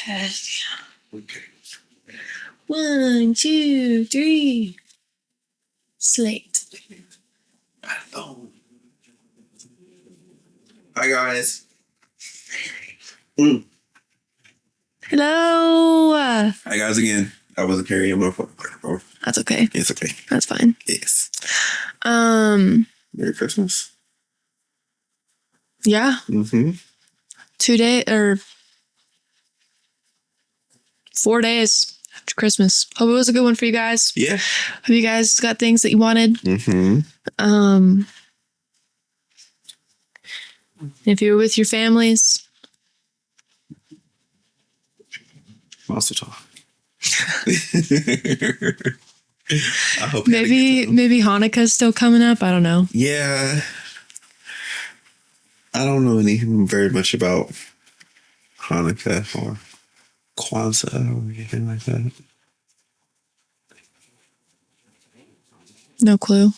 head. Okay. 1, 2, 3. Slate. Oh. Hi, guys. Hello. Hi, guys, again. I wasn't carrying my phone. That's okay. It's okay. That's fine. Yes. Merry Christmas. Yeah. 2 days or 4 days after Christmas. Hope it was a good one for you guys. Yeah. Hope you guys got things that you wanted. If you were with your families. Master talk. I hope maybe Hanukkah's still coming up. I don't know. Yeah. I don't know anything very much about Hanukkah or Kwanzaa or anything like that. No clue.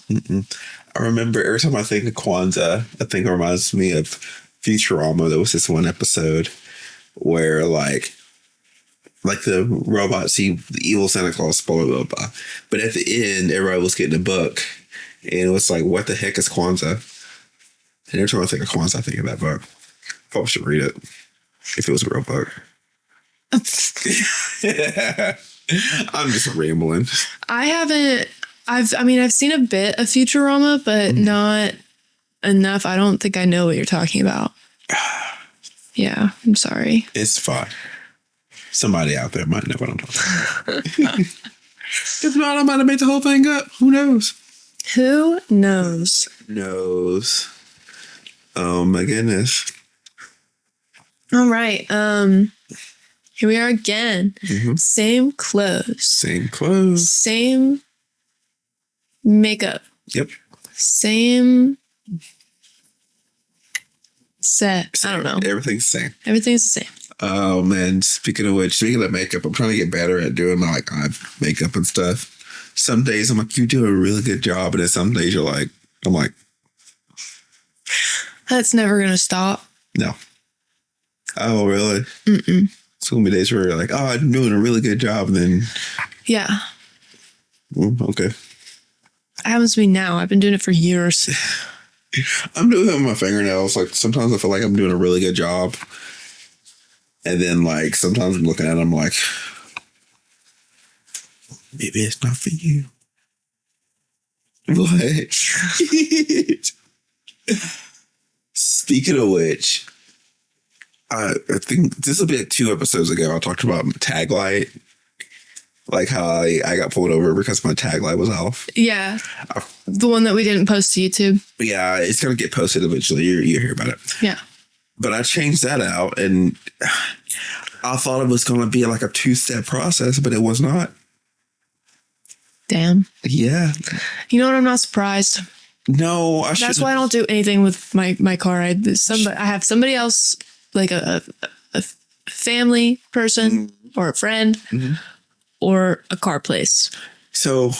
I remember every time I think of Kwanzaa, I think it reminds me of Futurama. There was this one episode where like the robots see the evil Santa Claus, blah, blah, blah. But at the end, everybody was getting a book. And it was like, what the heck is Kwanzaa? And every time I think of Kwanzaa, I think of that book. Probably should read it if it was a real book. I'm just rambling. I've seen a bit of Futurama, but not enough. I don't think I know what you're talking about. Yeah, I'm sorry. It's fine. Somebody out there might know what I'm talking about. If not, I might have made the whole thing up. Who knows? Who knows? Oh my goodness. All right. Here we are again. Same clothes. Same makeup. Yep. Same set. I don't know. Everything's the same. Everything's the same. Oh man, speaking of makeup, I'm trying to get better at doing my eye makeup and stuff. Some days I'm like, you do a really good job, and then some days I'm like, that's never gonna stop. No. Oh really? It's gonna be days where you're like, oh, I'm doing a really good job, and then yeah. Okay. It happens to me now. I've been doing it for years. I'm doing it with my fingernails. Like sometimes I feel like I'm doing a really good job. And then like sometimes I'm looking at them like, maybe it's not for you. What? Speaking of which, I think this will be 2 episodes ago. I talked about my tag light. Like how I got pulled over because my tag light was off. Yeah. The one that we didn't post to YouTube. Yeah, it's going to get posted eventually. You hear about it. Yeah. But I changed that out, and I thought it was going to be like a 2-step process, but it was not. Damn. Yeah. You know what? I'm not surprised. No, That's why I don't do anything with my car. I have somebody else, like a family person or a friend or a car place. So,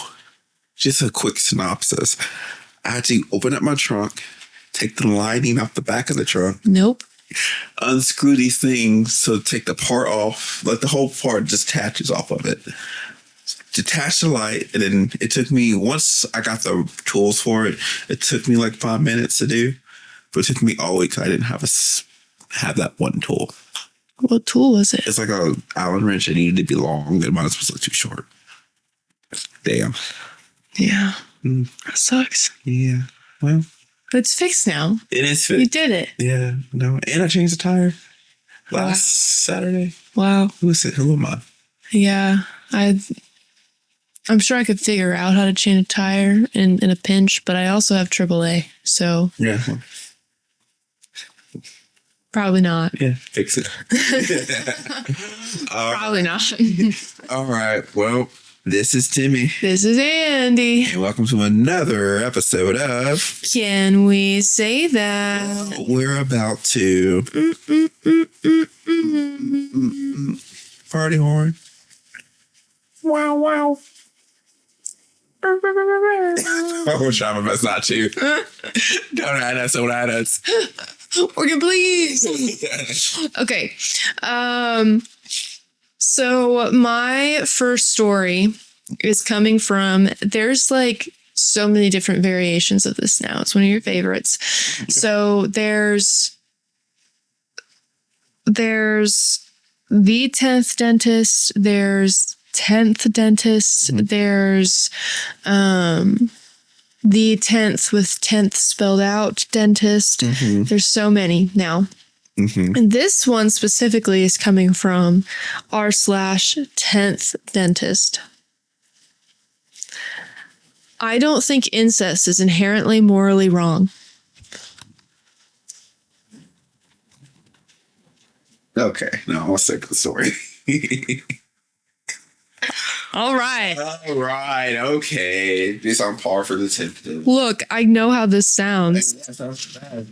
just a quick synopsis. I had to open up my trunk, take the lining off the back of the trunk. Nope. Unscrew these things, so take the part off, like the whole part just attaches off of it. Detach the light, and then it took me, once I got the tools for it, it took me like 5 minutes to do, but it took me all week because I didn't have that one tool. What tool was it? It's like a Allen wrench. It needed to be long, and mine was like too short. Damn. Yeah. That sucks. Yeah. Well, it's fixed now. It is fixed. You did it. Yeah. No. And I changed the tire last Saturday. Wow. Who am I? Yeah. I'm sure I could figure out how to change a tire in a pinch, but I also have AAA, so yeah. Probably not. Yeah, fix it. Probably not. All right. Well, this is Timmy. This is Andy. And welcome to another episode of Can We Say That? We're about to party horn. Wow, wow. I will try my best not to. Don't add us, don't add us. Organ, please. Okay. So my first story is coming from, there's like so many different variations of this now. It's one of your favorites. So there's the 10th dentist, there's 10th dentist, there's the 10th with 10th spelled out dentist. There's so many now. And this one specifically is coming from r/10th dentist. I don't think incest is inherently morally wrong. Okay, no, I'll stick with the story. All right. All right, okay. It's on par for the 10th. Look, I know how this sounds. That sounds bad.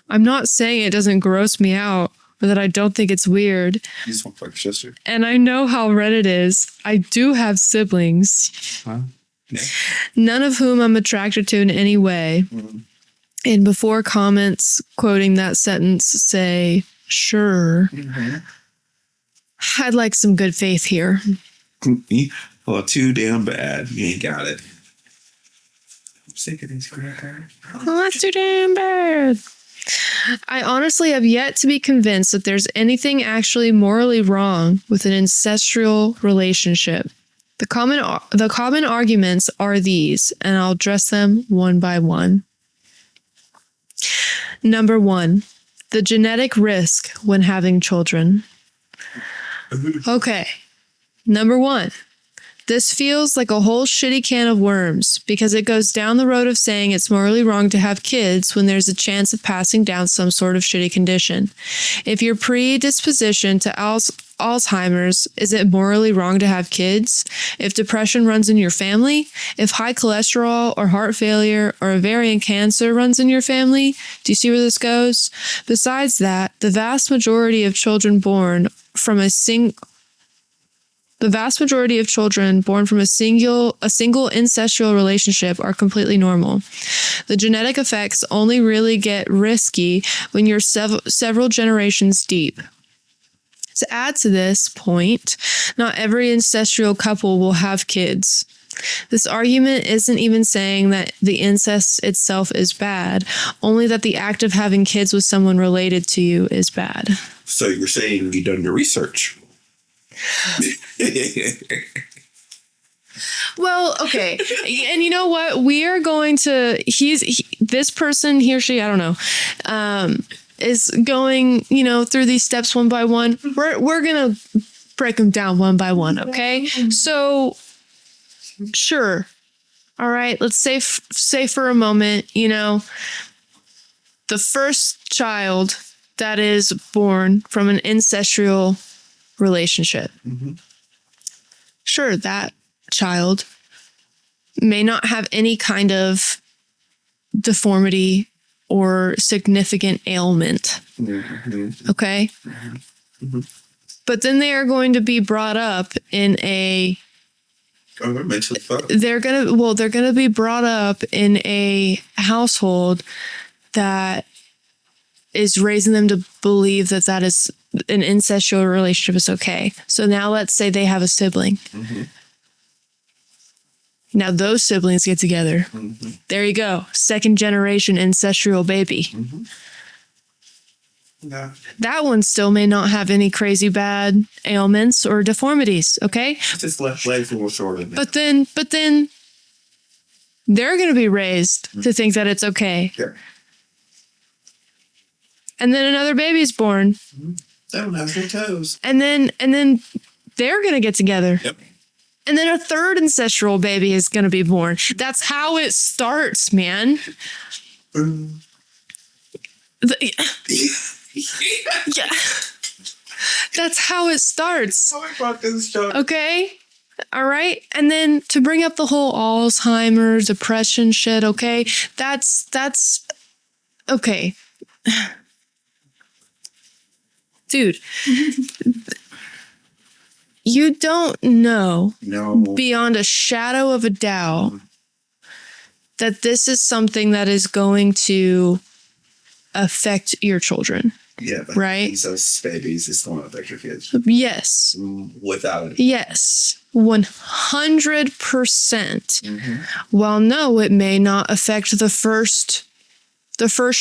I'm not saying it doesn't gross me out or that I don't think it's weird. You just want to fuck your sister? And I know how red it is. I do have siblings. Huh? Yeah. None of whom I'm attracted to in any way. And before comments quoting that sentence say, sure, I'd like some good faith here. Well, too damn bad. You ain't got it. I'm sick of these crackers. Well, that's too damn bad. I honestly have yet to be convinced that there's anything actually morally wrong with an ancestral relationship. The common arguments are these, and I'll address them one by one. Number one, the genetic risk when having children. Okay. Number one, this feels like a whole shitty can of worms because it goes down the road of saying it's morally wrong to have kids when there's a chance of passing down some sort of shitty condition. If you're predisposition to Alzheimer's, is it morally wrong to have kids? If depression runs in your family, if high cholesterol or heart failure or ovarian cancer runs in your family, do you see where this goes? Besides that, the vast majority of children born from a single incestual relationship are completely normal. The genetic effects only really get risky when you're several generations deep. To add to this point, not every incestual couple will have kids. This argument isn't even saying that the incest itself is bad, only that the act of having kids with someone related to you is bad. So you're saying you've done your research? Well, okay. And you know what? We are going to, this person, he or she, I don't know, is going, through these steps one by one. We're going to break them down one by one. Okay. So sure. All right. Let's say for a moment, the first child that is born from an incestual relationship. Sure, that child may not have any kind of deformity or significant ailment. Okay? But then they are going to be brought up in a they're gonna be brought up in a household that is raising them to believe that is an incestual relationship is okay. So now let's say they have a sibling. Now those siblings get together. There you go. Second generation incestual baby. Yeah. That one still may not have any crazy bad ailments or deformities. Okay. Just left legs a little shorter. But then they're going to be raised to think that it's okay. Yeah. And then another baby's born. That one has no toes. And then they're going to get together. Yep. And then a third ancestral baby is going to be born. That's how it starts, man. Yeah. That's how it starts. Okay? All right? And then to bring up the whole Alzheimer's, depression shit, okay? That's okay. Dude. You don't know beyond a shadow of a doubt that this is something that is going to affect your children. Yeah, but right? those babies is going to affect your kids. Yes. Without it. Yes. 100%. Well, no, it may not affect the first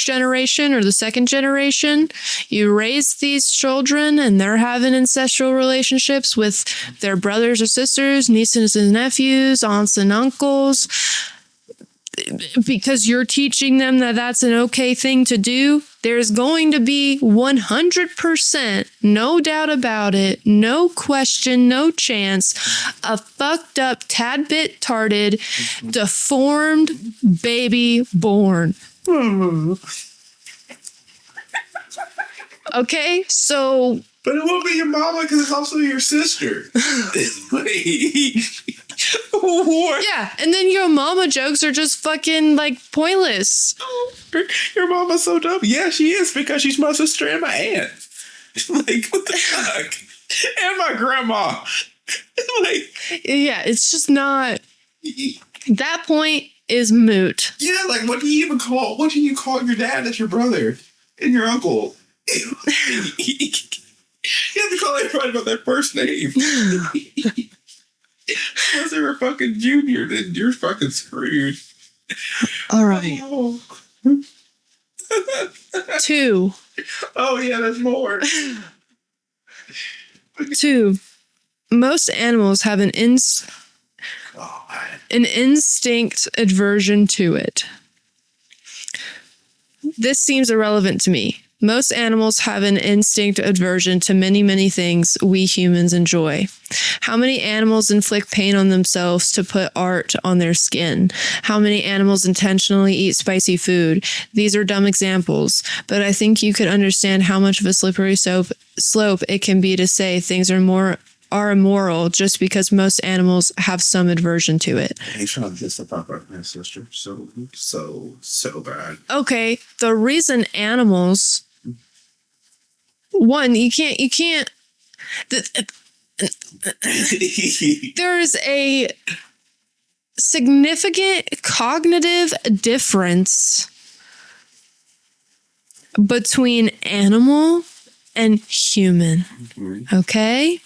generation or the second generation. You raise these children and they're having ancestral relationships with their brothers or sisters, nieces and nephews, aunts and uncles, because you're teaching them that that's an okay thing to do. There's going to be 100%, no doubt about it, no question, no chance, a fucked up, tad bit tarded, deformed baby born. Okay, so. But it won't be your mama because it's also your sister. Yeah, and then your mama jokes are just fucking like pointless. Oh, your mama's so dumb. Yeah, she is because she's my sister and my aunt. Like, what the fuck? And my grandma. Like, yeah, it's just not. That point is moot. Yeah, like what do you call your dad that's your brother and your uncle? You have to call everybody by their first name. Unless they were fucking junior, then you're fucking screwed. All right. Oh. 2. Oh yeah, there's more. 2. Most animals have an instinct aversion to it. This seems irrelevant to me. Most animals have an instinct aversion to many, many things we humans enjoy. How many animals inflict pain on themselves to put art on their skin? How many animals intentionally eat spicy food? These are dumb examples, but I think you could understand how much of a slippery slope it can be to say things are immoral just because most animals have some aversion to it. He's trying to diss the fuck out of my sister. So bad. Okay, the reason animals... One, you can't. There is a significant cognitive difference between animal and human. Okay?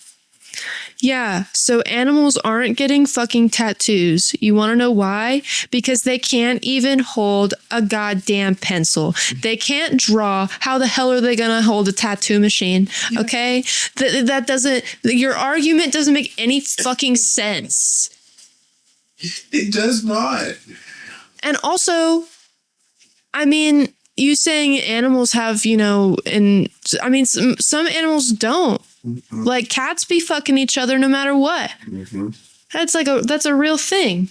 Yeah, so animals aren't getting fucking tattoos. You want to know why? Because they can't even hold a goddamn pencil. They can't draw. How the hell are they going to hold a tattoo machine? Okay? That doesn't... Your argument doesn't make any fucking sense. It does not. And also, I mean, you saying animals have, some animals don't. Mm-hmm. Like cats be fucking each other no matter what. Mm-hmm. That's a real thing.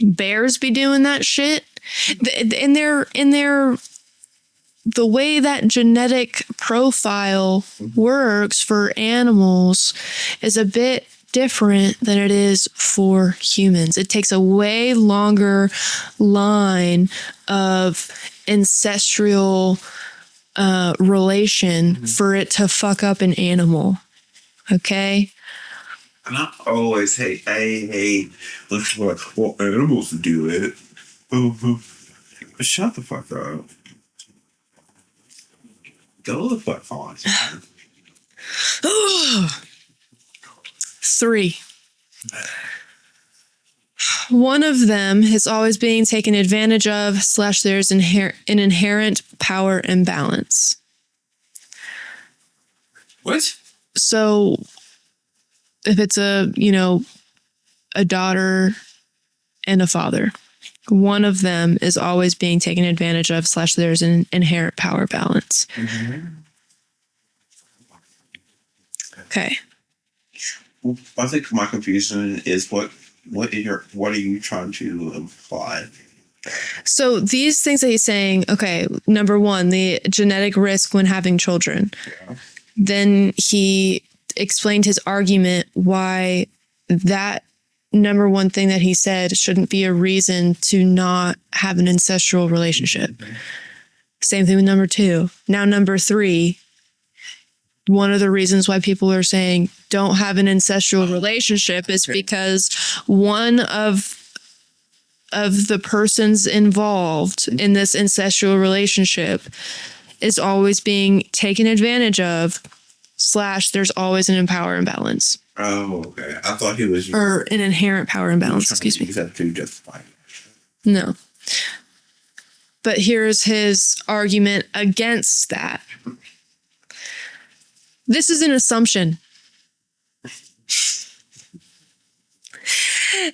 Bears be doing that shit. The way that genetic profile works for animals is a bit different than it is for humans. It takes a way longer line of ancestral relation for it to fuck up an animal. Okay? And I always hate, let's like, well, animals do it. But shut the fuck up. Go the fuck on. 3. One of them is always being taken advantage of / there's an inherent power imbalance. What? So if it's a daughter and a father, one of them is always being taken advantage of / there's an inherent power balance. Mm-hmm. Okay. Well, I think my confusion is what are you trying to imply? So these things that he's saying, okay, number 1, the genetic risk when having children. Yeah. Then he explained his argument why that number 1 thing that he said shouldn't be a reason to not have an ancestral relationship. Mm-hmm. Same thing with number 2. Now number 3, one of the reasons why people are saying don't have an ancestral relationship is because one of the persons involved in this ancestral relationship is always being taken advantage of, / there's always an power imbalance. Oh, okay. I thought he was Or an inherent power imbalance, excuse me. Use that to justify it. No. But here's his argument against that. This is an assumption.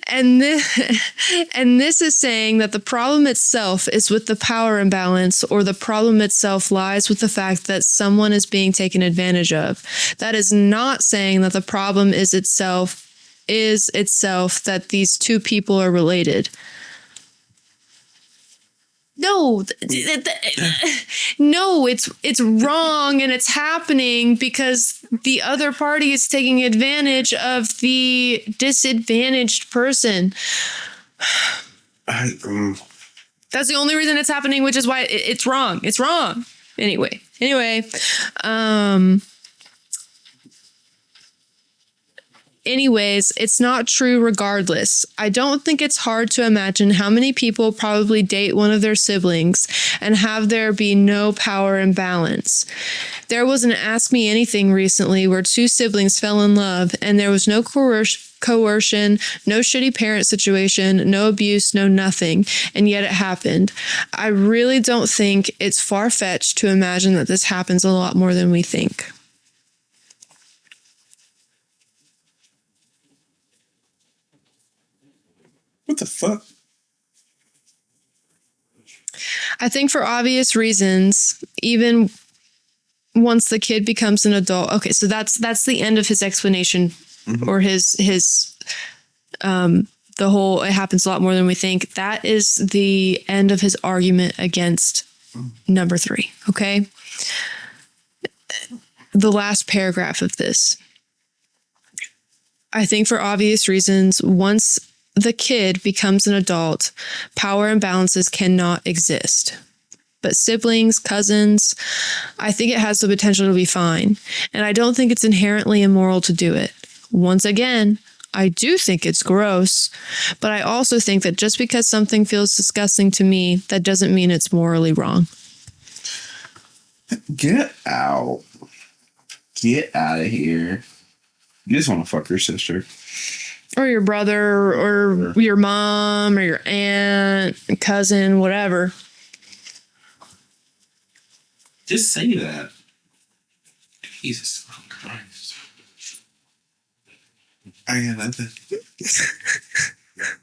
And this is saying that the problem itself is with the power imbalance, or the problem itself lies with the fact that someone is being taken advantage of. That is not saying that the problem is itself that these two people are related. No, no, it's wrong, and it's happening because the other party is taking advantage of the disadvantaged person. That's the only reason it's happening, which is why it's wrong. It's wrong. Anyway. Anyways, it's not true regardless. I don't think it's hard to imagine how many people probably date one of their siblings and have there be no power imbalance. There was an Ask Me Anything recently where two siblings fell in love and there was no coercion, no shitty parent situation, no abuse, no nothing, and yet it happened. I really don't think it's far-fetched to imagine that this happens a lot more than we think. What the fuck? I think for obvious reasons, even once the kid becomes an adult. Okay, so that's the end of his explanation, or his the whole it happens a lot more than we think. That is the end of his argument against number 3. Okay. The last paragraph of this. I think for obvious reasons, once the kid becomes an adult, power imbalances cannot exist. But siblings, cousins, I think it has the potential to be fine. And I don't think it's inherently immoral to do it. Once again, I do think it's gross, but I also think that just because something feels disgusting to me, that doesn't mean it's morally wrong. Get out. Get out of here. You just want to fuck your sister. Or your brother, or your mom, or your aunt, cousin, whatever. Just say that. Jesus Christ. I got nothing.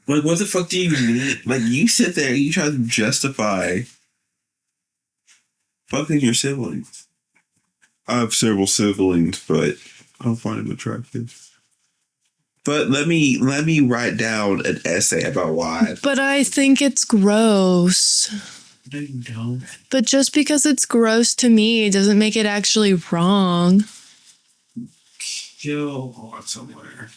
Like, what the fuck do you mean? Like, you sit there and you try to justify fucking your siblings. I have several siblings, but I don't find them attractive. But let me write down an essay about why. But I think it's gross. No, you don't. But just because it's gross to me doesn't make it actually wrong. Go on somewhere.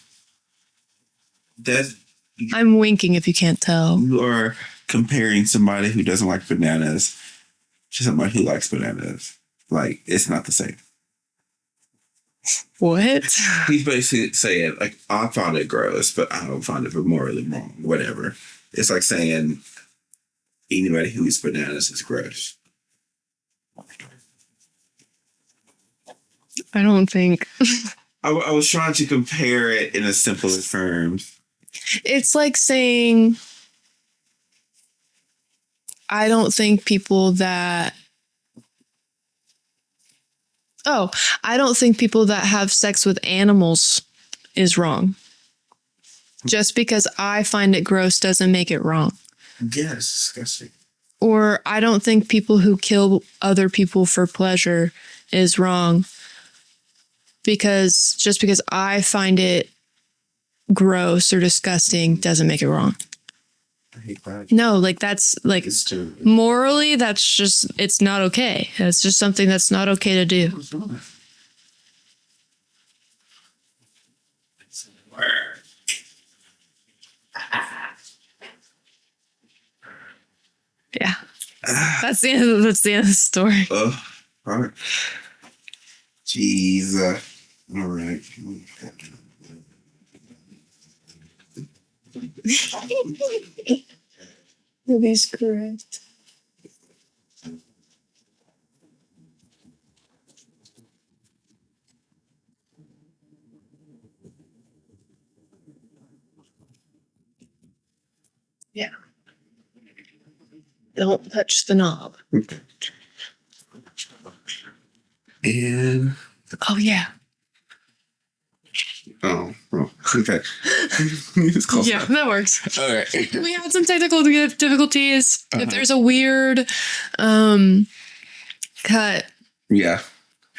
I'm winking if you can't tell. You are comparing somebody who doesn't like bananas to somebody who likes bananas. Like, it's not the same. What? He's basically saying, like, I found it gross, but I don't find it morally wrong. Whatever. It's like saying anybody who eats bananas is gross. I don't think. I was trying to compare it in the simplest terms. It's like saying, I don't think people that have sex with animals is wrong. Just because I find it gross doesn't make it wrong. Yeah, it's disgusting. Or I don't think people who kill other people for pleasure is wrong. Because just because I find it gross or disgusting doesn't make it wrong. I hate that. No, like that's like morally, that's just, it's not okay. It's just something that's not okay to do. What's wrong? Yeah. That's the end of the story. All right. Jeez. All right. That is correct. Yeah. Don't touch the knob. And Oh, yeah. oh, okay. It's close Yeah, enough. that works. All right. We had some technical difficulties. If there's a weird cut, Yeah.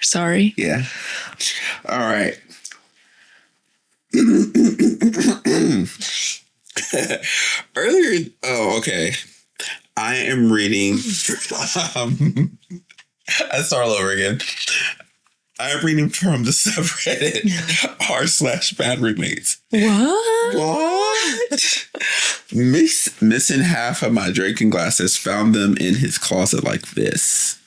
sorry. Yeah. All right. Earlier, oh, okay. I am reading. I start all over again. I'm reading from the subreddit r/bad roommates. What? Missing half of my drinking glasses. Found them in his closet like this.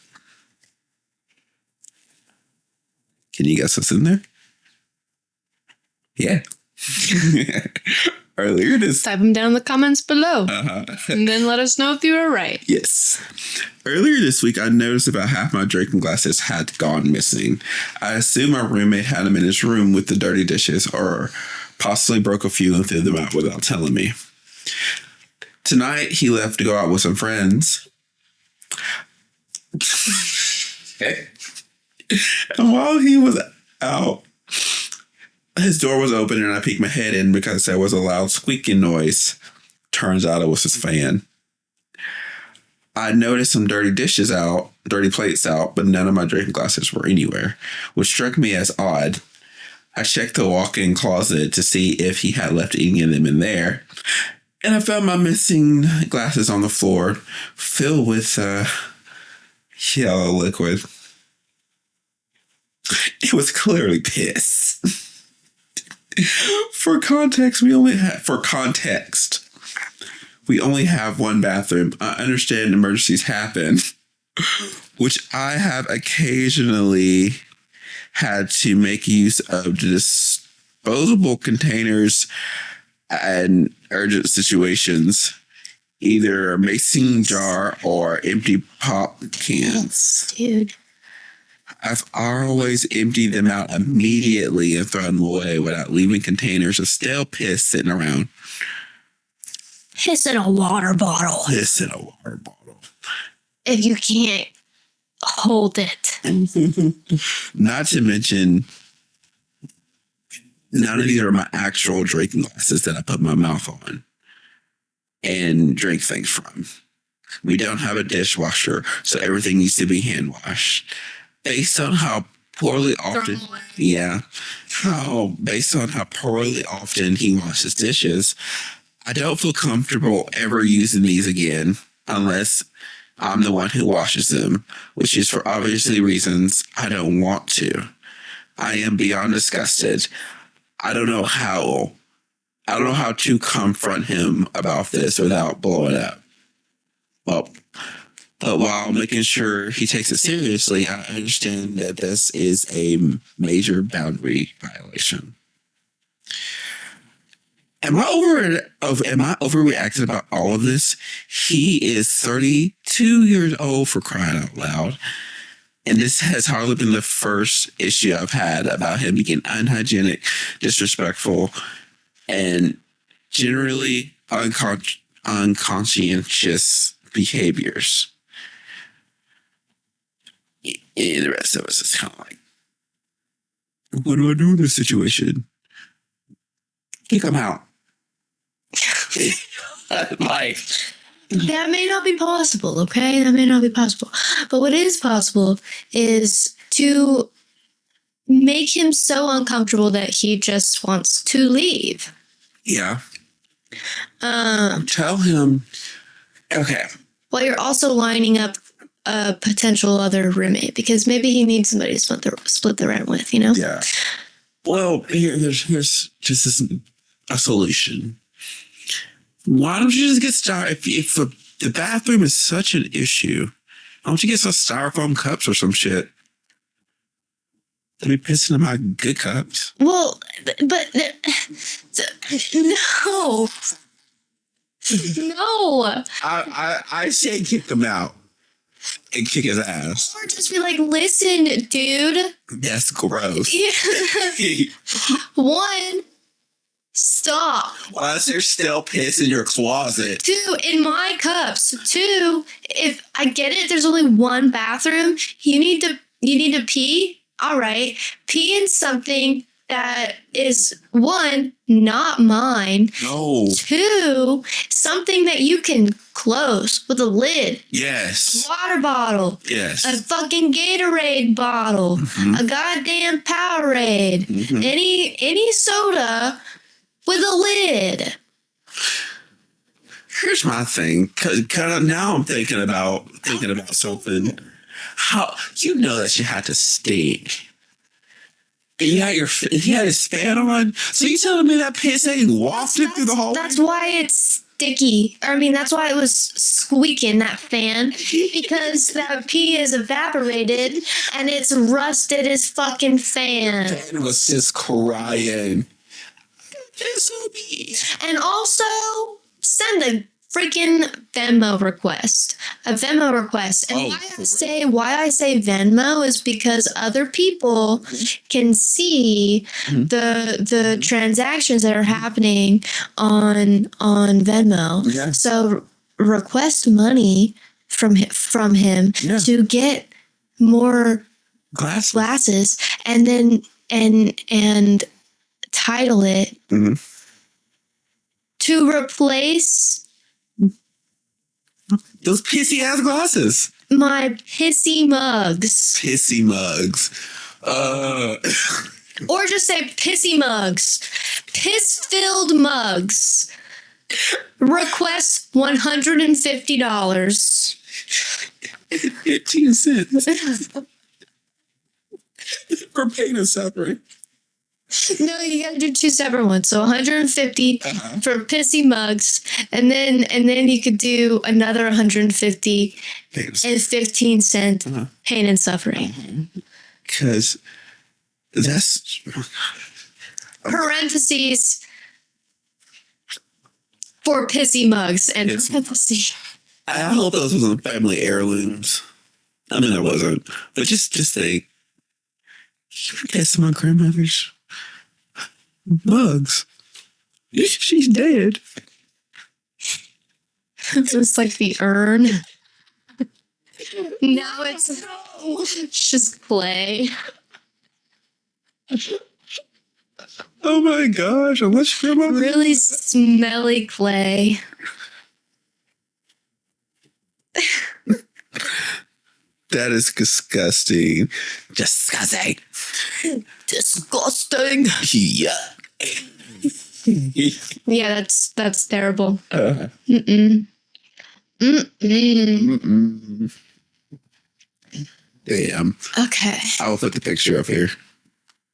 Can you guess what's in there? Yeah. Earlier this. Type them down in the comments below. Uh-huh. And then let us know if you were right. Yes. Earlier this week, I noticed about half my drinking glasses had gone missing. I assume my roommate had them in his room with the dirty dishes, or possibly broke a few and threw them out without telling me. Tonight, he left to go out with some friends. Okay. And while he was out, his door was open and I peeked my head in because there was a loud squeaking noise. Turns out it was his fan. I noticed some dirty plates out, but none of my drinking glasses were anywhere, which struck me as odd. I checked the walk-in closet to see if he had left any of them in there, and I found my missing glasses on the floor, filled with yellow liquid. It was clearly piss. For context, we only have one bathroom. I understand emergencies happen, which I have occasionally had to make use of disposable containers in urgent situations, either a mason jar or empty pop cans. Dude. I've always emptied them out immediately and thrown them away without leaving containers of stale piss sitting around. Piss in a water bottle. Piss in a water bottle. If you can't hold it. Not to mention, none of these are my actual drinking glasses that I put my mouth on and drink things from. We don't have a dishwasher, so everything needs to be hand washed. Based on how poorly often he washes dishes, I don't feel comfortable ever using these again unless I'm the one who washes them, which is for obviously reasons I don't want to. I am beyond disgusted. I don't know how to confront him about this without blowing up. Well, but while making sure he takes it seriously, I understand that this is a major boundary violation. Am I overreacting about all of this? He is 32 years old, for crying out loud. And this has hardly been the first issue I've had about him being unhygienic, disrespectful, and generally unconscientious behaviors. And the rest of us is kind of like, what do I do in this situation? Kick him out. Like, That may not be possible, okay? That may not be possible. But what is possible is to make him so uncomfortable that he just wants to leave. yeah. Tell him, okay. While you're also lining up a potential other roommate, because maybe he needs somebody to split the rent with, you know? Yeah. Well, here's just a solution. Why don't you just get started? If the bathroom is such an issue, why don't you get some styrofoam cups or some shit? They'll be pissing in my good cups. Well, but no. No. I say kick him out and kick his ass. Or just be like, listen, dude. That's gross. One, Stop. Why is there still piss in your closet? 2, in my cups. 2, if I get it, there's only one bathroom. You need to pee. All right. Pee in something that is 1, not mine. No. 2, something that you can close with a lid. Yes. Water bottle. Yes. A fucking Gatorade bottle. Mhm. A goddamn Powerade. Mhm. Any soda with a lid. Here's my thing. Kind of now I'm thinking about something. How you know that you had to stink. And you had his fan on. So you telling me that piss ain't wafted through the hallway? That's why it's sticky. I mean, that's why it was squeaking, that fan. Because that pee is evaporated and it's rusted his fucking fan. Fan was just crying. Piss on me. And also, send a freaking Venmo request. A Venmo request. And why I say Venmo is because other people can see the transactions that are happening on Venmo. Yeah. So request money from him Yeah. to get more glasses and then and title it to replace those pissy ass glasses. my pissy mugs. Pissy mugs. Or just say pissy mugs. Piss-filled mugs. Request $150. 15 cents. For pain and suffering. No, you gotta do 2 separate ones. So 150 for pissy mugs, and then you could do another 150 and 15 cent pain and suffering. Because that's Parentheses for pissy mugs and Yes. parentheses. I hope those wasn't family heirlooms. I mean, it wasn't. But just think. You forget some of my grandmother's mugs. She's dead. It's like the urn. Now it's just clay. Oh my gosh, unless your grandmother. Really smelly clay. That is disgusting. Disgusting. Disgusting. Yeah. Yeah, that's terrible. Uh, Mm-mm. Mm-mm. mm-mm. Damn. Okay. I will put the picture up here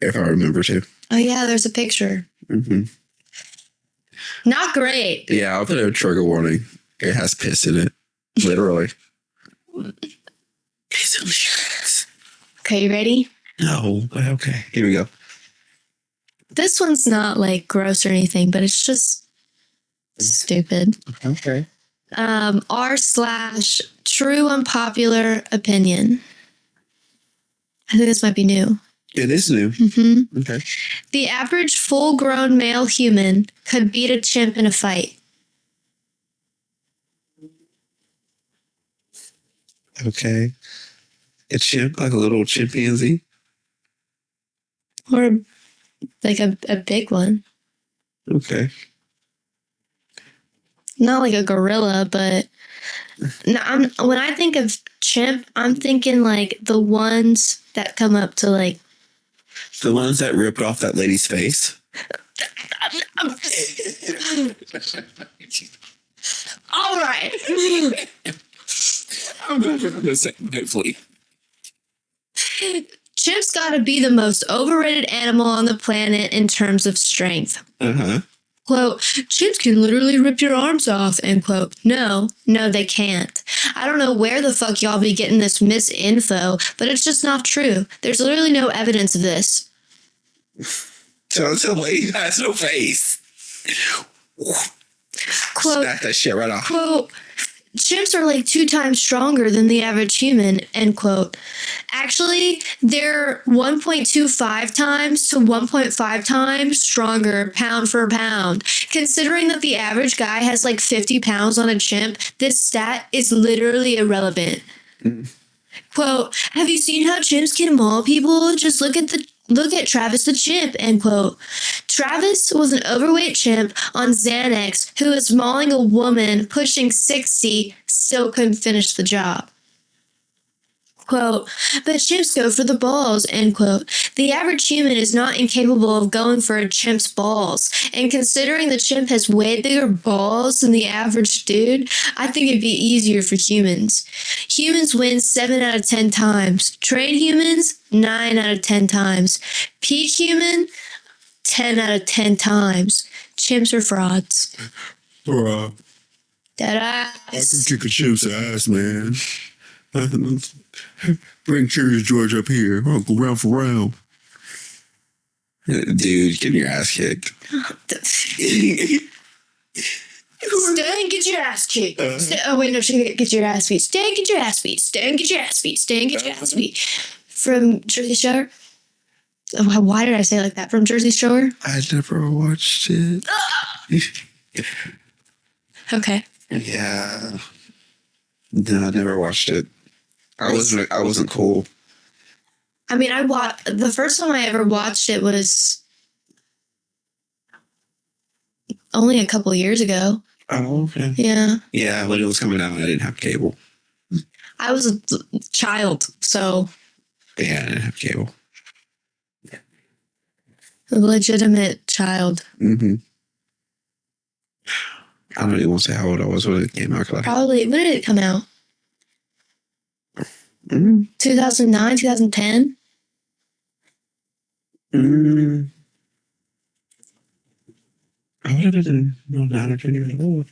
if I remember to. Oh yeah, there's a picture. Mm-hmm. Not great. Yeah, I'll put a trigger warning. It has piss in it. Literally. Piss in the shirts. Okay, you ready? No, but okay. Here we go. This one's not like gross or anything, but it's just stupid. Okay. r/true unpopular opinion. I think this might be new. It is new. Mm-hmm. Okay. The average full-grown male human could beat a chimp in a fight. Okay. A chimp, like a little chimpanzee. Or like a big one. Okay. Not like a gorilla, but no, when I think of chimp, I'm thinking like the ones that come up to like. The ones that ripped off that lady's face. All right. I'm going to say, hopefully. Chimps gotta be the most overrated animal on the planet in terms of strength. Uh-huh. Quote, chimps can literally rip your arms off, end quote. No, they can't. I don't know where the fuck y'all be getting this misinfo, but it's just not true. There's literally no evidence of this. So the lady has no face. Quote, Smack that shit right off. quote, chimps are like 2 times stronger than the average human, end quote. Actually, they're 1.25 times to 1.5 times stronger pound for pound. Considering that the average guy has like 50 pounds on a chimp, this stat is literally irrelevant. Quote, have you seen how chimps can maul people? Just look at Travis the chimp, end quote. Travis was an overweight chimp on Xanax who was mauling a woman pushing 60, still couldn't finish the job. Quote, but chimps go for the balls, end quote. The average human is not incapable of going for a chimp's balls. And considering the chimp has way bigger balls than the average dude, I think it'd be easier for humans. Humans win 7 out of 10 times. Trained humans, 9 out of 10 times. Peak human, 10 out of 10 times. Chimps are frauds. Bruh. Dead I can ass. kick a chimp's ass, man. Bring Curious George up here. I'll go round for round. Dude, getting your ass kicked. Stay and get your ass kicked. Oh wait, no, she get your ass beat. Stay and get your ass beat. Stay and get your ass beat. Stay and get your ass beat. From Jersey Shore. Oh, why did I say it like that? From Jersey Shore. I never watched it. Okay. Yeah. No, I never watched it. I wasn't cool. I mean, the first time I ever watched it was only a couple years ago. Oh, okay. Yeah. Yeah, when it was coming out, I didn't have cable. I was a child, so Yeah, I didn't have cable. a legitimate child. Mm-hmm. I don't even want to say how old I was when it came out. Probably, when did it come out? Mm, 2009, 2010? I would have been 9 or 10 years old.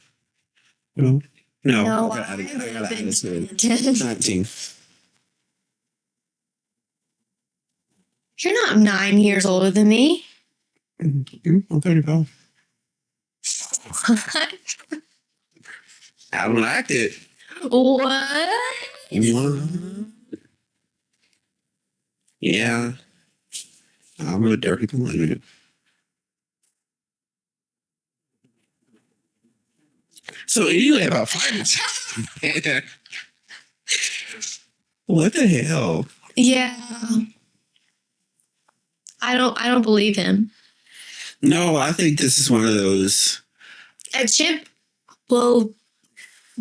No. No, I gotta add been this in. 10. 19. You're not 9 years older than me. I'm 35. I don't act it. What? Yeah. I'm a dirty millennial. So anyway, about finance. What the hell? Yeah. I don't believe him. No, I think this is one of those. A chimp will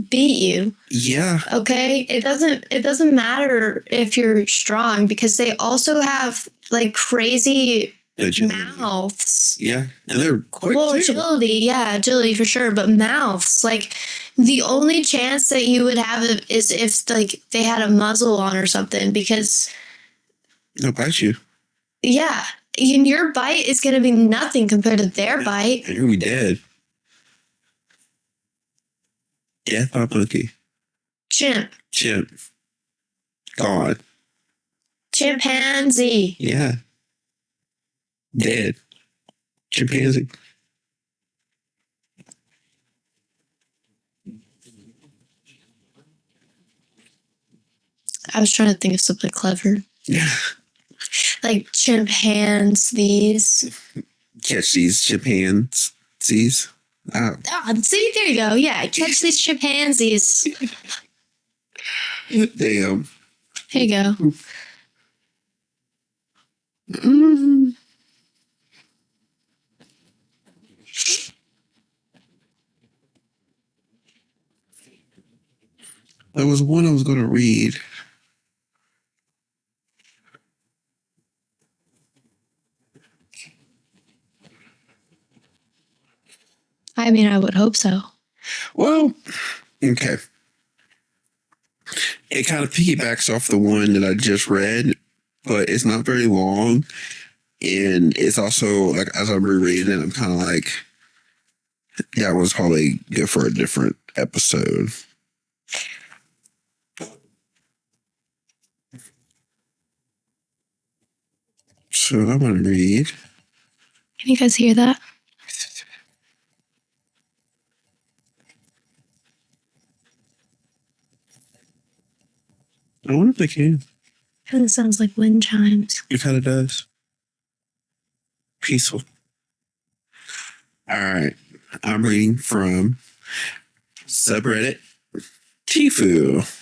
beat you. Yeah. Okay? It doesn't matter if you're strong because they also have like crazy Agility. mouths. Yeah. And they're quick Well, too. agility for sure, but mouths, like the only chance that you would have is if like they had a muzzle on or something because They'll bite you. yeah, and your bite is going to be nothing compared to their bite. And you're gonna be dead. Death by monkey. Chimp. Gone. Chimpanzee. Yeah. Dead. Chimpanzee. I was trying to think of something clever. Yeah. Like chimpanzees. Catch these chimpanzees. Oh, see, there you go. Yeah, catch these chimpanzees. Damn. Here you go. There was one I was going to read. I mean, I would hope so. Well, okay. It kind of piggybacks off the one that I just read, but it's not very long. And it's also, like, as I'm rereading it, I'm kind of like, that was probably good for a different episode. So I'm going to read. Can you guys hear that? I wonder if they can. Kind of sounds like wind chimes. It kind of does. Peaceful. All right. I'm reading from subreddit Tifu.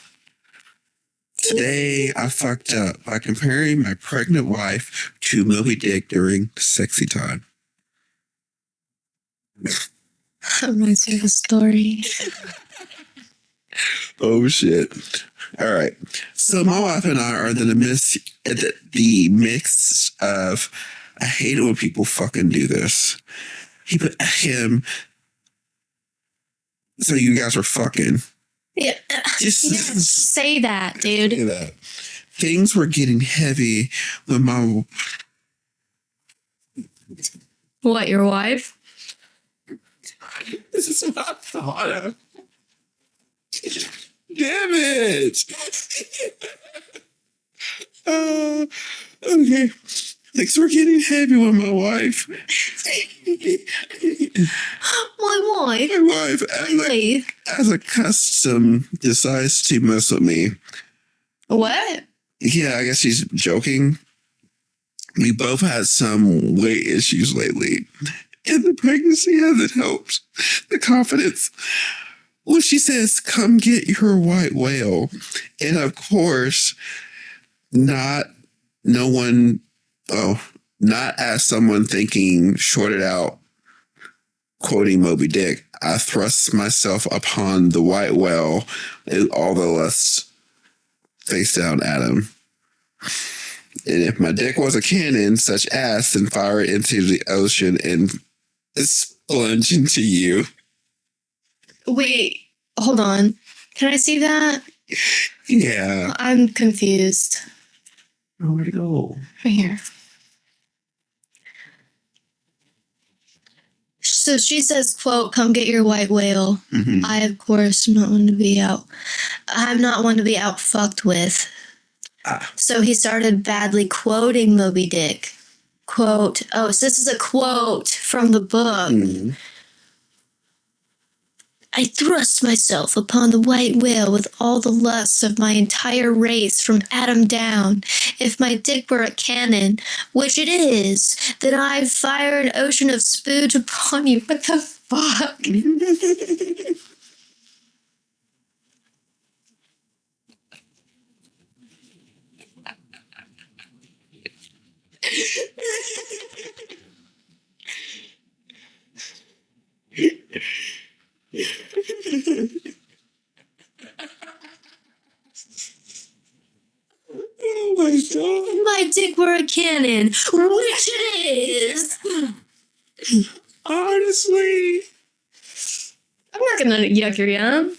Today, I fucked up by comparing my pregnant wife to Moby Dick during sexy time. That reminds me of a story. Oh, shit. All right. So, my wife and I are the mix of, I hate it when people fucking do this. He put him, so you guys were fucking. Yeah. Just Say that, dude. say that. Things were getting heavy when my What, your wife? this is what I thought of. Damn it. Okay. Things were getting heavy with my wife. My wife? My wife, Really? as a custom, decides to mess with me. What? Yeah, I guess she's joking. We both had some weight issues lately, and the pregnancy hasn't helped the confidence. Well, she says, come get your white whale. And of course, not as someone thinking shorted out, quoting Moby Dick, I thrust myself upon the white whale and all the lust face down at him. And if my dick was a cannon, such as, then fire it into the ocean and splunge into you. Wait, hold on. Can I see that? Yeah. I'm confused. Where'd it go? Right here. So she says, quote, come get your white whale. Mhm. I, of course, am not one to be out. I'm not one to be out fucked with. So he started badly quoting Moby Dick. Quote, oh, so this is a quote from the book. Mhm. I thrust myself upon the white whale with all the lusts of my entire race from Adam down. If my dick were a cannon, which it is, then I'd fire an ocean of spooge upon you. What the fuck? Oh my God. My dick were a cannon, which it is. Honestly, I'm not gonna yuck your yum.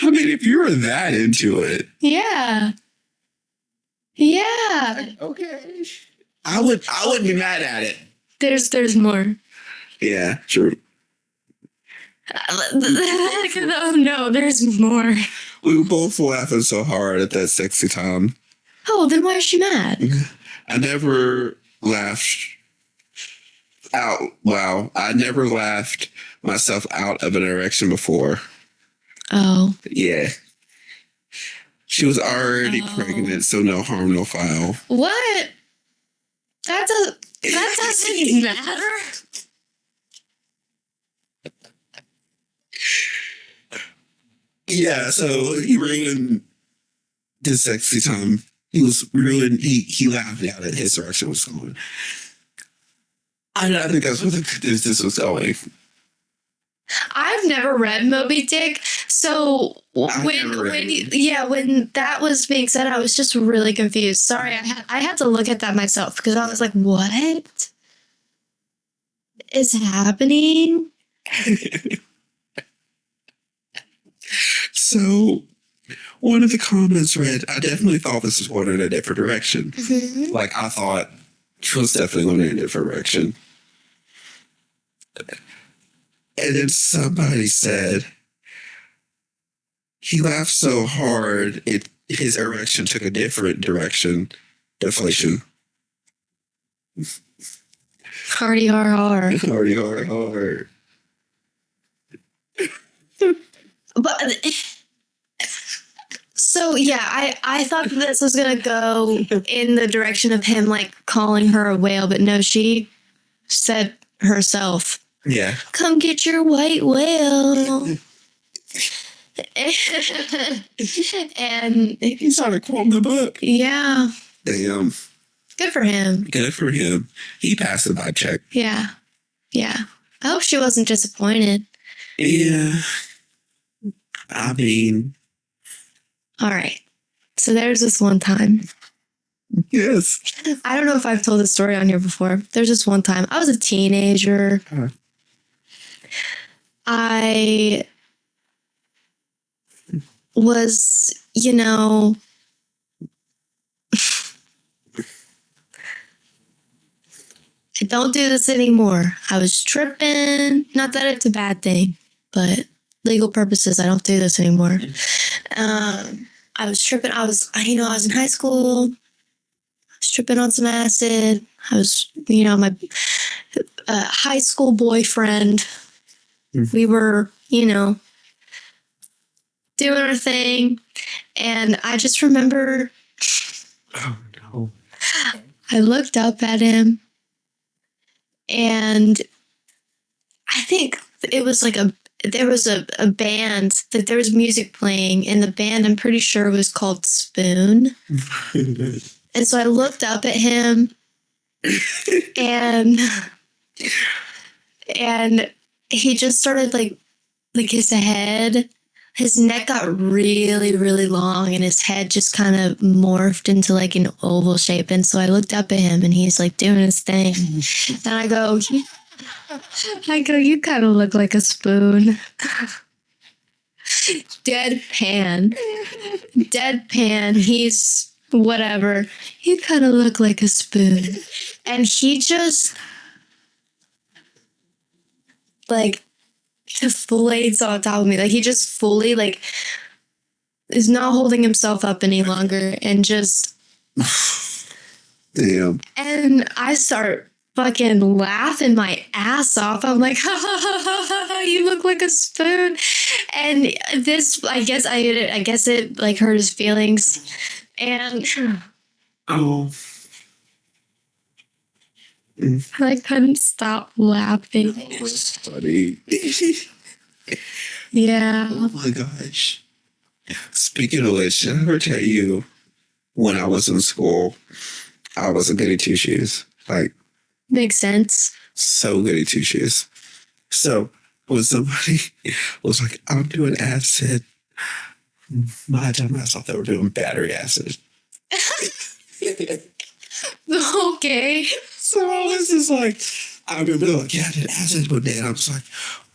I mean, if you were that into it, Yeah. Yeah. okay, I would be mad at it. There's more. Yeah, true. Oh no, there's more. We were both laughing so hard at that sexy time. Oh, then why is she mad? I never laughed out. Wow, I never laughed myself out of an erection before. Oh. Yeah. She was already Oh. pregnant, so no harm, no foul. What? That doesn't matter. Yeah, so he ruined his sexy time. He laughed out at his erection was going. I think that's what this was going. I've never read Moby Dick, so I've never read it. when that was being said, I was just really confused. Sorry, I had to look at that myself because I was like, what is happening? So one of the comments read, I definitely thought this was going in a different direction. Mm-hmm. Like I thought she was definitely going in a different direction. And then somebody said, he laughed so hard, his erection took a different direction. Deflation. Hardy har. Hardy, hard. But So yeah, I thought this was gonna go in the direction of him like calling her a whale, but no, she said herself, Yeah. "Come get your white whale." And He started quoting the book. yeah, Damn. good for him. Good for him. He passed the vibe check. Yeah, yeah. I hope she wasn't disappointed. Yeah. I mean, All right. So there's this one time. yes. I don't know if I've told this story on here before. There's this one time. I was a teenager. Huh. I was, I don't do this anymore. I was tripping. Not that it's a bad thing, but legal purposes, I don't do this anymore. I was tripping. I was in high school. I was tripping on some acid. I was, my high school boyfriend. We were, doing our thing. And I just remember Oh, no. I looked up at him and I think it was like there was a band that there was music playing and the band I'm pretty sure was called Spoon. And so I looked up at him and he just started like his neck got really, really long and his head just kind of morphed into like an oval shape. And so I looked up at him and he's like doing his thing. And I go, you kind of look like a spoon. Deadpan. He's whatever. You kind of look like a spoon. And he just like deflates on top of me. Like he just fully like is not holding himself up any longer and just Damn. and I start fucking laughing my ass off. I'm like, you look like a spoon. And this, I guess it like hurt his feelings. And Oh. I couldn't stop laughing. Funny. Yeah. Oh my gosh. Speaking of which, did I ever tell you when I was in school, I was a goody two shoes. Like, Makes sense. so goody two shoes. So when somebody was like, I'm doing acid, my dumbass thought they were doing battery acid. Okay. So I was just like, I remember they're like, yeah, I did acid one day. And I was like,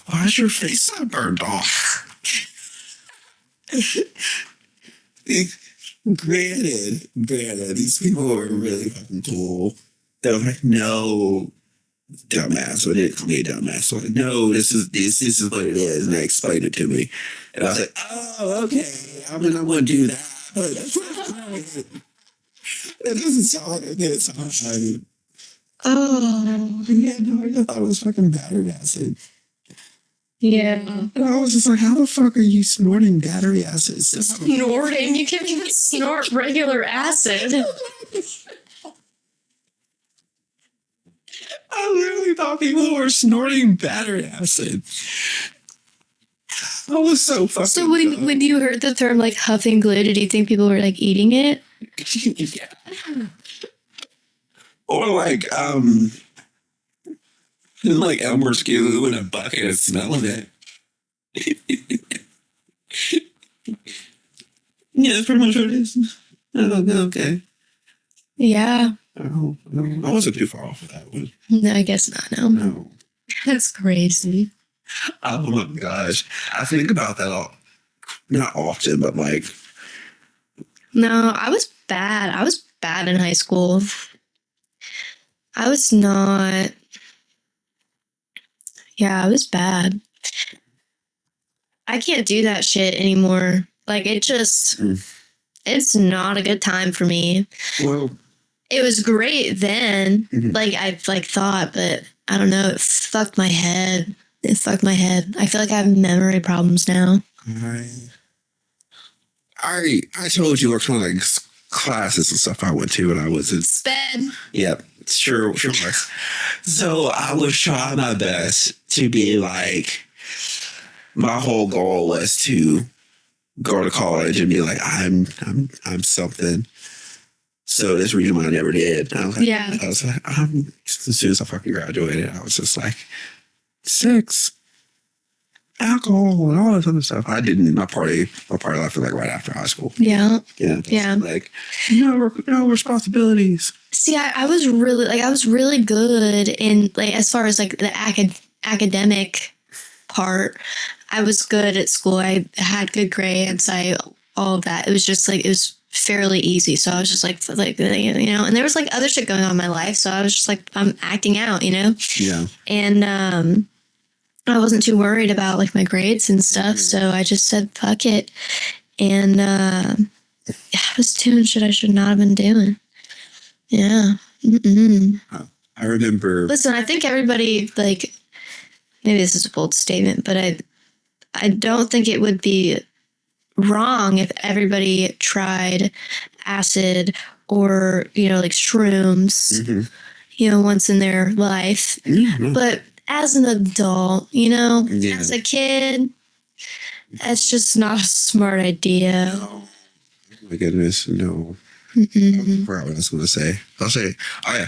why is your face not burned off? Granted, these people were really fucking cool. They were like, no, dumbass. So they didn't call me a dumbass. So like, no, this is what it is. And they explained it to me. And I was like, oh, okay. I mean, I wouldn't do that. But it doesn't sound like a good time. Oh. Yeah, no, I thought it was fucking battery acid. Yeah. And I was just like, how the fuck are you snorting battery acid? It's just Snorting? You can't even snort regular acid. I literally thought people were snorting battery acid. I was so fucking So when you heard the term like huffing glue, did you think people were like eating it? yeah. Or like Elmer's glue in a bucket and smelling it. Yeah, that's pretty much what it is. Oh, okay. Yeah. Oh, no, I wasn't too far off with that one. No, I guess not. No. No. That's crazy. Oh my gosh. I think about that not often, but like, No, I was bad. I was bad in high school. I was not. Yeah, I was bad. I can't do that shit anymore. Like it just, it's not a good time for me. well, It was great then. Mhm. Like I like thought, but I don't know. It fucked my head. I feel like I have memory problems now. I told you what kind of like classes and stuff I went to when I was in. Sped. Yep, sure. So I was trying my best to be like. My whole goal was to go to college and be like, I'm something. So this reason why I never did. I was like, Yeah. As soon as I fucking graduated, I was just like, sex, alcohol, and all this other stuff. I didn't. My party life was like right after high school. Yeah. Yeah. Like, no responsibilities. See, I was really good in like as far as like the academic part. I was good at school. I had good grades. All of that. It was just like it was fairly easy. So I was just like and there was like other shit going on in my life. So I was just like I'm acting out, Yeah. And I wasn't too worried about like my grades and stuff. So I just said fuck it, and I was doing shit I should not have been doing. Yeah. Mm-mm. I remember. Listen, I think everybody like maybe this is a bold statement, but I don't think it would be wrong if everybody tried acid or, like shrooms, once in their life. Mm-hmm. But as an adult, as a kid, that's just not a smart idea. Oh my goodness, no. Mm-mm. I forgot what I was going to say. I'll say, oh yeah.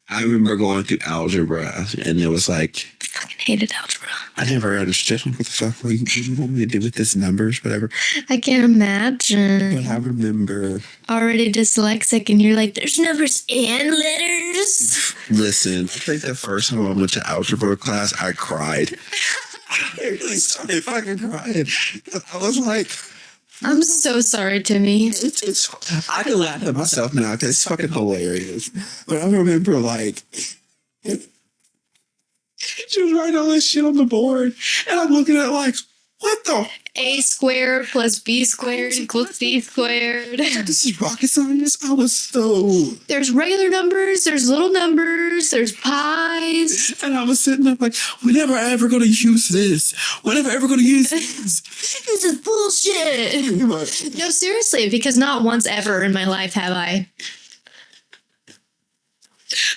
I remember going through algebra and it was like, I fucking hated algebra. I never understood what the fuck what you want me to do with this numbers, whatever. I can't imagine. But I remember. Already dyslexic and you're like, there's numbers and letters. Listen, I think the first time I went to algebra class, I cried. I really started fucking crying. I was like, I'm so sorry, Timmy. it's I can laugh at myself now because it's fucking hilarious. But I remember like she was writing all this shit on the board, and I'm looking at it like, what the? A squared plus B squared equals C squared. This is rocket science. I was so. There's regular numbers, there's little numbers, there's pies. And I was sitting there like, we're never ever going to use this. We're never ever going to use this. This is bullshit. No, seriously, because not once ever in my life have I.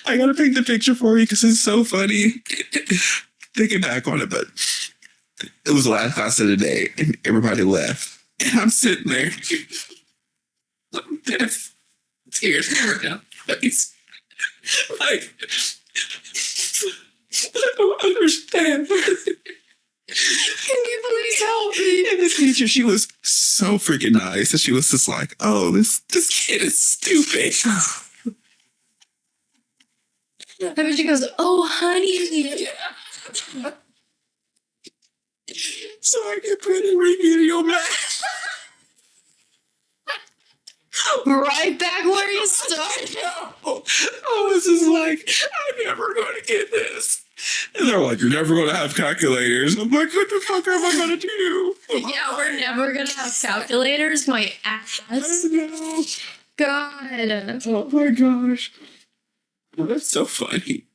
I gotta paint the picture for you because it's so funny. Thinking back on it, but it was the last class of the day and everybody left. And I'm sitting there. There's tears coming down my face. Like, I don't understand. Can you please help me? And this teacher, she was so freaking nice. And she was just like, oh, this kid is stupid. I mean, she goes, oh, honey. So I can put a remedial math. Right back where you started. I was just like, I'm never going to get this. And they're like, you're never going to have calculators. I'm like, what the fuck am I going to do? Yeah, we're never going to have calculators. My ass. I know. God. Oh my gosh. That's so funny.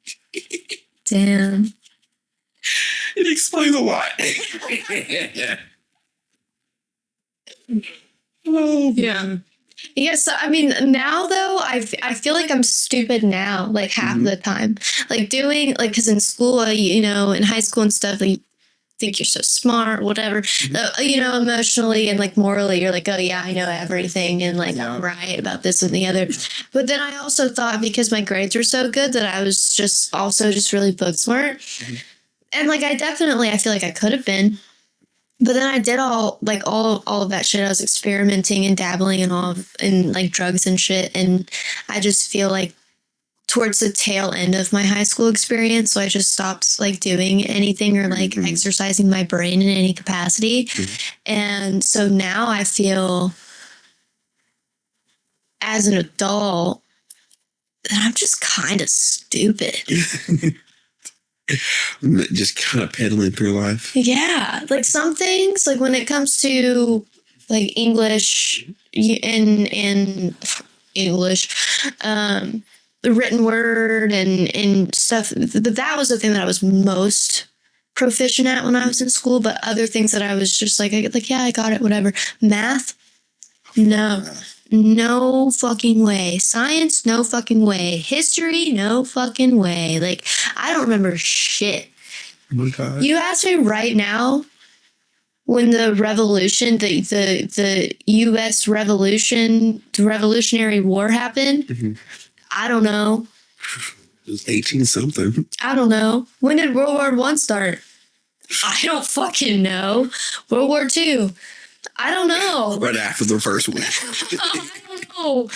Damn. It explains a lot. Oh, Yeah. Yeah, so I mean, now though, I feel like I'm stupid now, like half the time. Like doing, like, because in school, in high school and stuff, like, you think you're so smart, whatever. Emotionally and like morally, you're like, oh yeah, I know everything, and like I'm right about this and the other. But then I also thought because my grades were so good that I was just really book smart. And like I feel like I could have been. But then I did all of that shit. I was experimenting and dabbling in like drugs and shit. And I just feel like towards the tail end of my high school experience, so I just stopped like doing anything or like exercising my brain in any capacity. And so now I feel as an adult that I'm just kind of stupid. Just kind of pedaling through life. Yeah, like some things, like when it comes to like English and English, the written word and stuff. That was the thing that I was most proficient at when I was in school. But other things that I was just like yeah, I got it, whatever. Math, No fucking way. Science, no fucking way. History, no fucking way. Like, I don't remember shit. Oh my God. You ask me right now when the revolution, the U.S. revolution, the Revolutionary War happened. Mhm. I don't know. It was 18 something. I don't know. When did World War One start? I don't fucking know. World War Two. I don't know. Right after the first one. I don't know.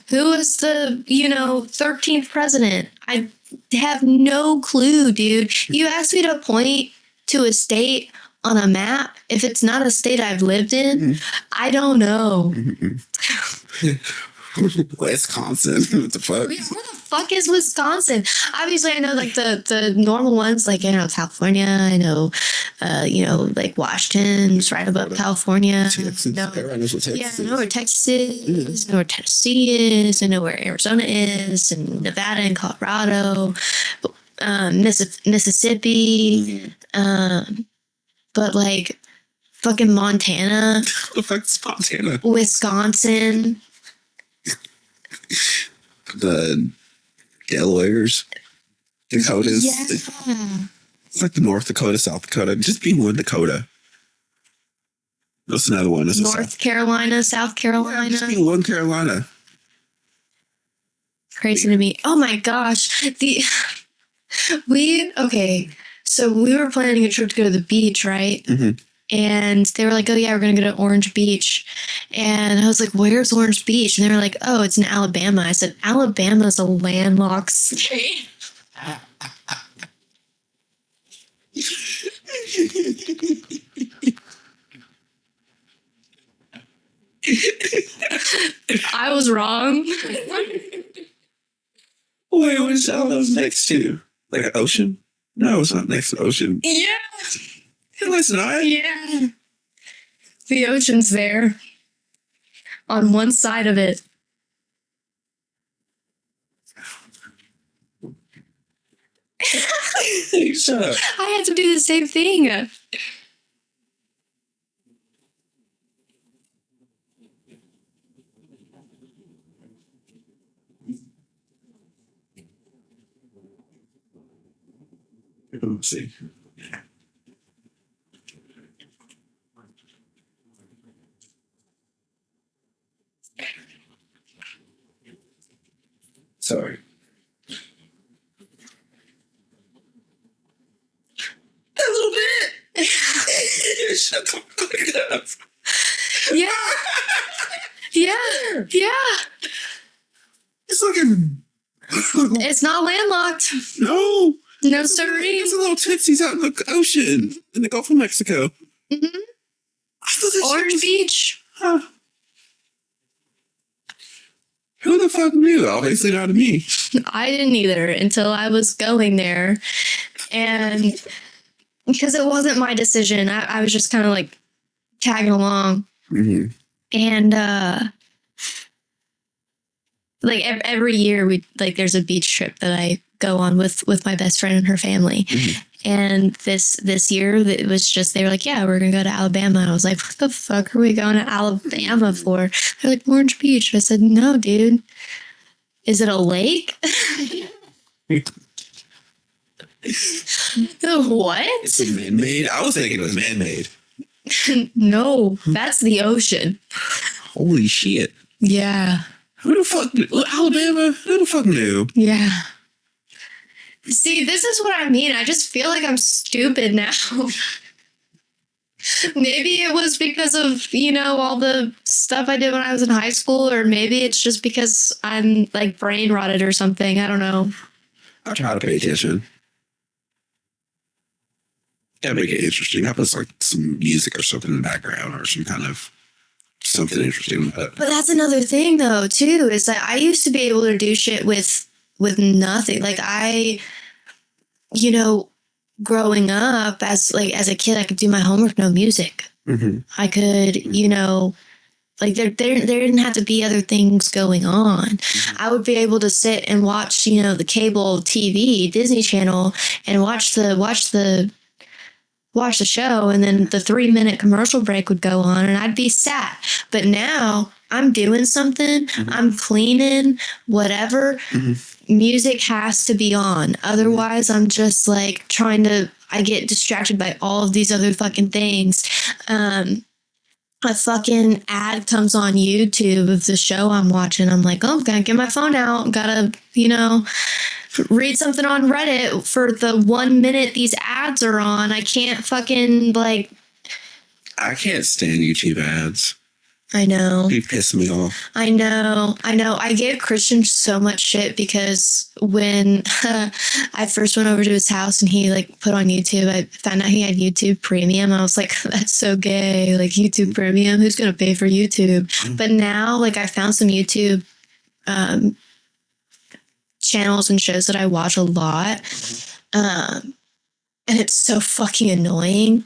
Who was the 13th president? I have no clue, dude. You asked me to point to a state on a map. If it's not a state I've lived in, I don't know. Wisconsin. What the fuck? Where the fuck is Wisconsin? Obviously, I know like the normal ones, like California. I know, like Washington's right above California. Texas. No, Everyone knows what Texas yeah, I is. know where Texas is. I know where Tennessee is. I know where Arizona is, and Nevada and Colorado, Mississippi. But like fucking Montana, What the fuck's Montana? Wisconsin. The Delawares. Dakotas. Yeah. It's like the North Dakota, South Dakota. Just be one Dakota. That's another one. That's North Carolina, South Carolina. Just be one Carolina. Crazy to me. Oh my gosh. So we were planning a trip to go to the beach, right? Mhm. And they were like, oh yeah, we're gonna go to Orange Beach. And I was like, where's Orange Beach? And they were like, oh, it's in Alabama. I said, Alabama is a landlocked state. I was wrong. Wait, what is Alabama next to? Like an ocean? No, it's not next to the ocean. Yeah. No, it's not. Yeah. The ocean's there on one side of it. Shut up. I had to do the same thing. Let's see. Sorry. A little bit. Shut the fuck up. Yeah. Yeah. Yeah. It's looking. It's not landlocked. No. No, sirree. It's a little tootsies out in the ocean in the Gulf of Mexico. Mhm. I thought that Orange shit was- Beach. Huh. Who the fuck knew? Obviously not me. I didn't either until I was going there. And because it wasn't my decision, I was just kind of like tagging along. Mm-hmm. And like every year there's a beach trip that I go on with my best friend and her family. Mhm. And this year it was just, they were like, yeah, we're gonna go to Alabama. And I was like, what the fuck are we going to Alabama for? They're like, Orange Beach. I said, no, dude. Is it a lake? What? It's man-made. I was thinking it was man-made. No, that's the ocean. Holy shit. Yeah. Who the fuck knew? Alabama? Who the fuck knew? Yeah. See, this is what I mean. I just feel like I'm stupid now. Maybe it was because of, all the stuff I did when I was in high school, or maybe it's just because I'm like brain rotted or something. I don't know. I try to pay attention. Gotta make it interesting. I put like some music or something in the background or some kind of something interesting about it. But that's another thing though, too, is that I used to be able to do shit with nothing. Like growing up as a kid, I could do my homework, no music. Mm-hmm. I could, there didn't have to be other things going on. Mm-hmm. I would be able to sit and watch, the cable TV, Disney Channel, and watch the watch the show, and then the 3-minute commercial break would go on and I'd be sad. But now I'm doing something, I'm cleaning, whatever. Music has to be on. Otherwise, I'm just like I get distracted by all of these other fucking things. A fucking ad comes on YouTube of the show I'm watching. I'm like, oh, gotta get my phone out. Gotta, read something on Reddit for the 1 minute these ads are on. I can't fucking I can't stand YouTube ads. I know. You piss me off. I know. I gave Christian so much shit because when I first went over to his house and he put on YouTube, I found out he had YouTube Premium. I was like, that's so gay. Like YouTube Premium, who's gonna pay for YouTube? But now, I found some YouTube channels and shows that I watch a lot, and it's so fucking annoying.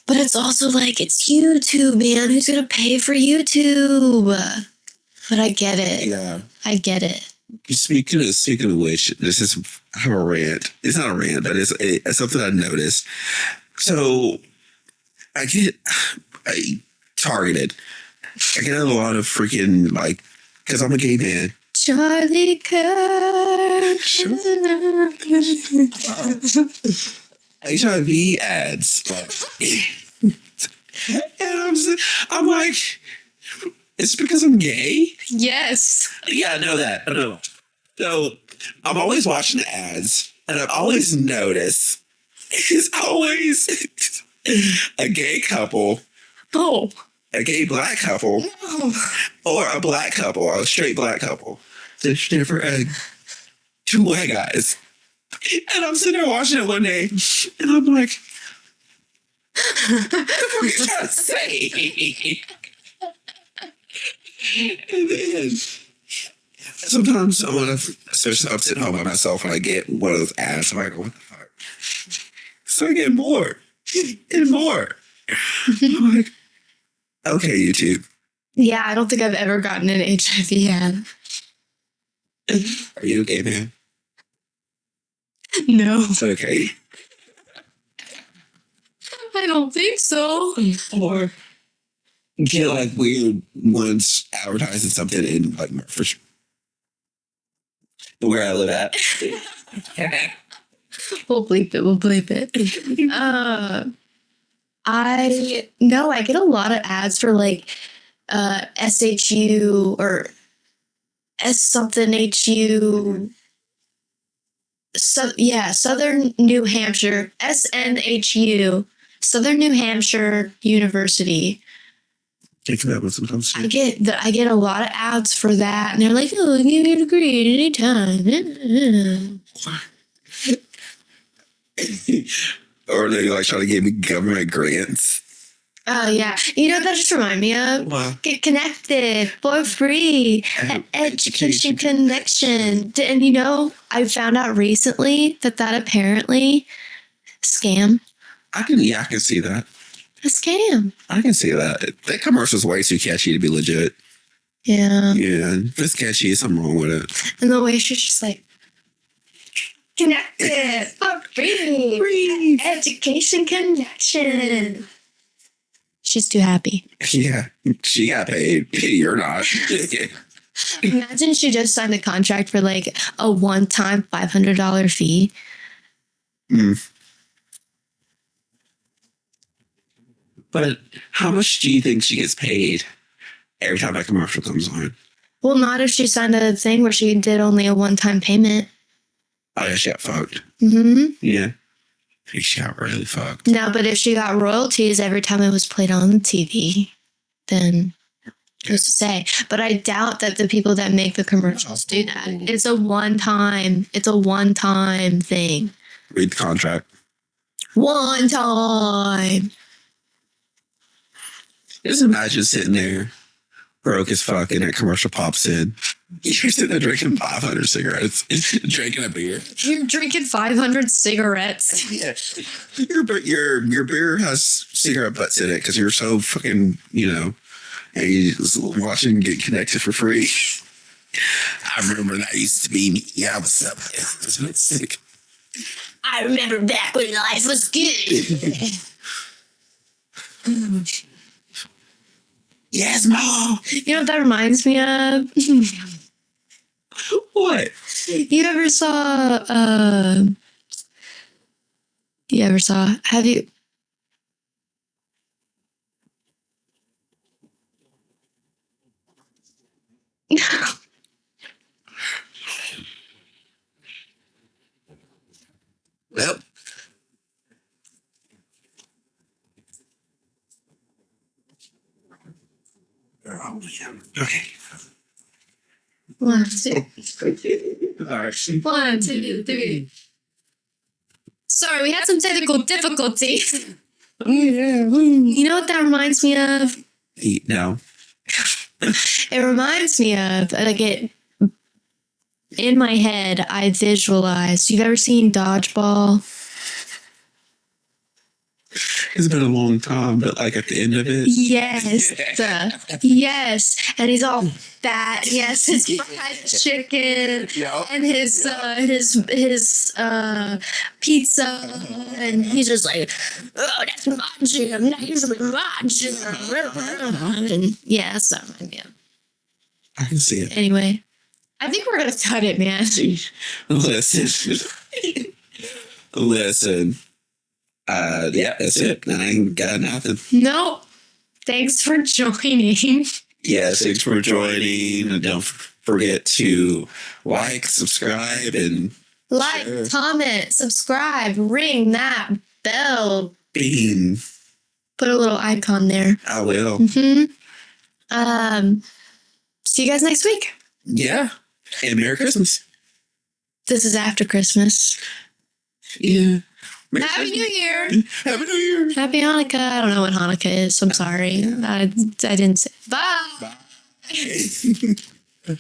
But it's also it's YouTube, man. Who's gonna pay for YouTube? But I get it. Yeah. I get it. Speaking of which, this is I have a rant. It's not a rant, but it's something I noticed. So I get targeted. I get a lot of freaking because I'm a gay man. Charlie Kirk. HIV ads. And I'm like, it's because I'm gay? Yes. Yeah, I know that. I know. So I'm always watching the ads, and I've always noticed it's always a gay couple. Oh. A gay black couple. Or a black couple, a straight black couple. There's never two white guys. And I'm sitting there watching it one day, and I'm like, what are you trying to say? And then sometimes especially I'm sitting home by myself and I get one of those ads, I'm like, what the fuck? So I get more and more. I'm like, okay, YouTube. Yeah, I don't think I've ever gotten an HIV ad. Are you a gay man? No. Okay. I don't think so. Or get weird ones advertising something in for where I live at. We'll bleep it. I get a lot of ads for SHU or S something HU. So yeah, Southern New Hampshire, SNHU, Southern New Hampshire University. Take that one sometimes. I get a lot of ads for that, and they're like, "Oh, give me a degree at any time." Or they trying to give me government grants. Oh yeah, that just reminded me of Get Connected for free at Education Connection. And I found out recently that apparently scam. I can see that. A scam. I can see that. That commercial's way too catchy to be legit. Yeah. Yeah, if it's catchy, there's something wrong with it. And the way she's just like, connected for free. Education Connection. She's too happy. Yeah, she got paid. You're not. Imagine she just signed a contract for a one-time $500 fee. But how much do you think she gets paid every time that commercial comes on? Well, not if she signed a thing where she did only a one-time payment. Oh, yeah, she got fucked. Mm-hmm. Yeah. She got really fucked. No, but if she got royalties every time it was played on the TV, then who's to say? But I doubt that the people that make the commercials do that. It's a one-time thing. Read the contract. One time. Just imagine sitting there, broke as fuck, and that commercial pops in. You're sitting there drinking 500 cigarettes, drinking a beer. You're drinking 500 cigarettes. Yeah. Your beer has cigarette butts in it because you're so fucking, and you just watching Get Connected for free. I remember that used to be me. Yeah, I was sick. I remember back when life was good. Yes, Mom. You know what that reminds me of? What? You ever saw have you Well, oh, yeah. Okay. 1, 2, All right. 1, 2, 3. Sorry, we had some technical difficulties. You know what that reminds me of? No. It reminds me of in my head. I visualize. You've ever seen Dodgeball? It's been a long time, but like at the end of it. Yes. Yes. And he's all fat. Yes, his fried chicken and his pizza. And he's just like, oh, that's my gym. That used to be my gym. And yeah, that's not my man. I can see it. Anyway, I think we're going to cut it, man. Listen. Yeah, that's it. I ain't got nothing. No. Thanks for joining. Yes, thanks for joining. And don't forget to like, subscribe, and Like, Sure. comment, subscribe, ring that bell. bean. Put a little icon there. I will. See you guys next week. Yeah. And Merry Christmas. This is after Christmas. Yeah. Merry Happy New Year. Happy New Year. Happy Hanukkah. I don't know what Hanukkah is. I'm sorry. I didn't say. Bye. Bye.